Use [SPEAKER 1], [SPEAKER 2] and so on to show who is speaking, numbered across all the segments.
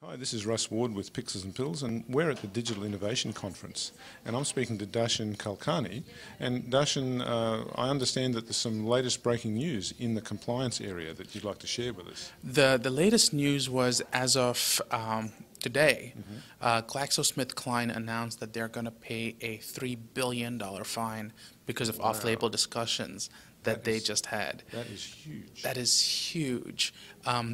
[SPEAKER 1] Hi, this is Russ Ward with Pixels and Pills, and we're at the Digital Innovation Conference. And I'm speaking to Darshan Kulkami. And Darshan, I understand that there's some latest breaking news in the compliance area that you'd like to share with us.
[SPEAKER 2] The latest news was as of today, GlaxoSmithKline announced that they're going to pay a $3 billion fine because of off-label discussions that they just had.
[SPEAKER 1] That is huge.
[SPEAKER 2] That is huge.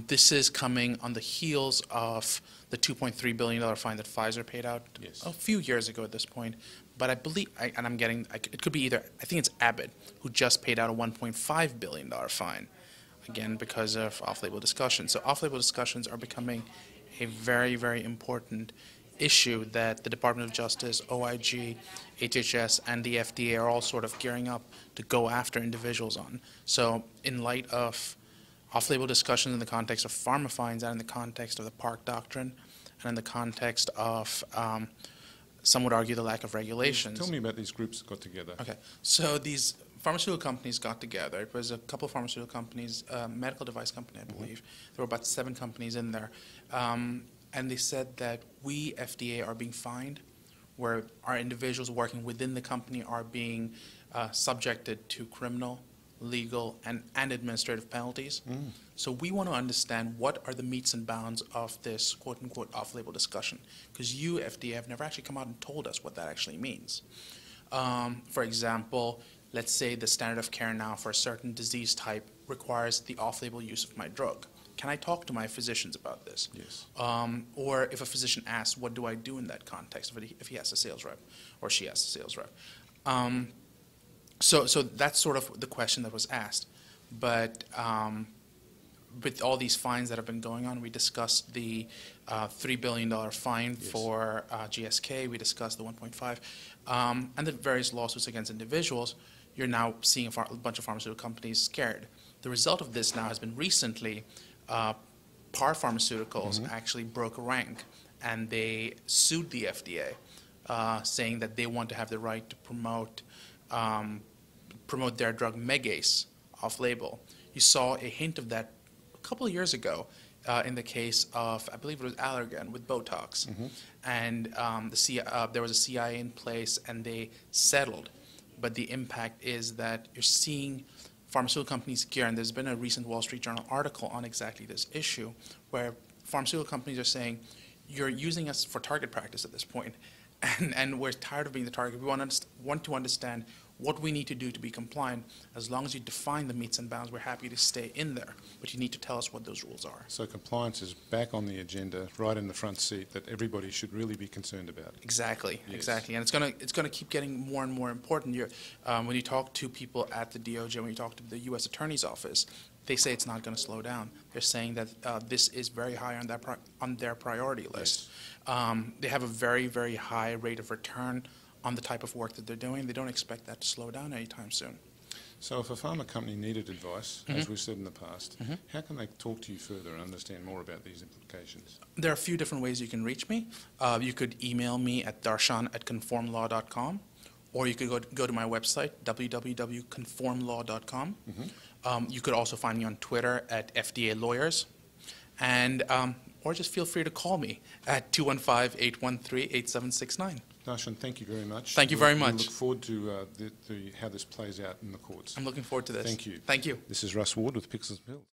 [SPEAKER 2] This is coming on the heels of the $2.3 billion fine that Pfizer paid out a few years ago at this point. But I believe, it could be either, I think it's Abbott, who just paid out a $1.5 billion fine, again, because of off-label discussions. So off-label discussions are becoming a very, very important issue that the Department of Justice, OIG, HHS, and the FDA are all sort of gearing up to go after individuals on. So in light of off-label discussions in the context of pharma fines and in the context of the Park Doctrine and in the context of, some would argue, the lack of regulations.
[SPEAKER 1] Tell me about these groups that got together.
[SPEAKER 2] Okay, so these pharmaceutical companies got together. It was a couple of pharmaceutical companies, medical device company, I believe. There were about 7 companies in there. And they said that we, FDA, are being fined, where our individuals working within the company are being subjected to criminal, legal, and administrative penalties. So we want to understand what are the metes and bounds of this quote-unquote off-label discussion, because you, FDA, have never actually come out and told us what that actually means. For example, let's say the standard of care now for a certain disease type requires the off-label use of my drug. Can I talk to my physicians about this?
[SPEAKER 1] Yes.
[SPEAKER 2] Or if a physician asks, what do I do in that context, if he has a sales rep or she has a sales rep? So that's sort of the question that was asked. But with all these fines that have been going on, we discussed the $3 billion fine for GSK. We discussed the 1.5, and the various lawsuits against individuals. You're now seeing a bunch of pharmaceutical companies scared. The result of this now has been recently, Par Pharmaceuticals actually broke rank, and they sued the FDA, saying that they want to have the right to promote their drug Megace off-label. You saw a hint of that a couple of years ago in the case of, I believe it was Allergan with Botox. And there was a CIA in place, and they settled. But the impact is that you're seeing pharmaceutical companies gear, and there's been a recent Wall Street Journal article on exactly this issue, where pharmaceutical companies are saying, you're using us for target practice at this point, and we're tired of being the target. We want to understand what we need to do to be compliant. As long as you define the metes and bounds, we're happy to stay in there, but you need to tell us what those rules are.
[SPEAKER 1] So compliance is back on the agenda, right in the front seat, that everybody should really be concerned about.
[SPEAKER 2] Exactly,
[SPEAKER 1] Yes.
[SPEAKER 2] exactly, and it's gonna keep getting more and more important. When you talk to people at the DOJ, when you talk to the U.S. Attorney's Office, they say it's not going to slow down. They're saying that this is very high on their priority list.
[SPEAKER 1] Yes.
[SPEAKER 2] They have a very, very high rate of return on the type of work that they're doing. They don't expect that to slow down anytime soon.
[SPEAKER 1] So if a pharma company needed advice, as we've said in the past, how can they talk to you further and understand more about these implications?
[SPEAKER 2] There are a few different ways you can reach me. You could email me at darshan@conformlaw.com, or you could go to my website, www.conformlaw.com. You could also find me on Twitter at FDA Lawyers, and or just feel free to call me at 215-813-8769.
[SPEAKER 1] Darshan, thank you very much.
[SPEAKER 2] Thank you very much.
[SPEAKER 1] We look forward to how this plays out in the courts.
[SPEAKER 2] I'm looking forward to this.
[SPEAKER 1] Thank you.
[SPEAKER 2] Thank you.
[SPEAKER 1] This is Russ Ward with Pixels and Pills.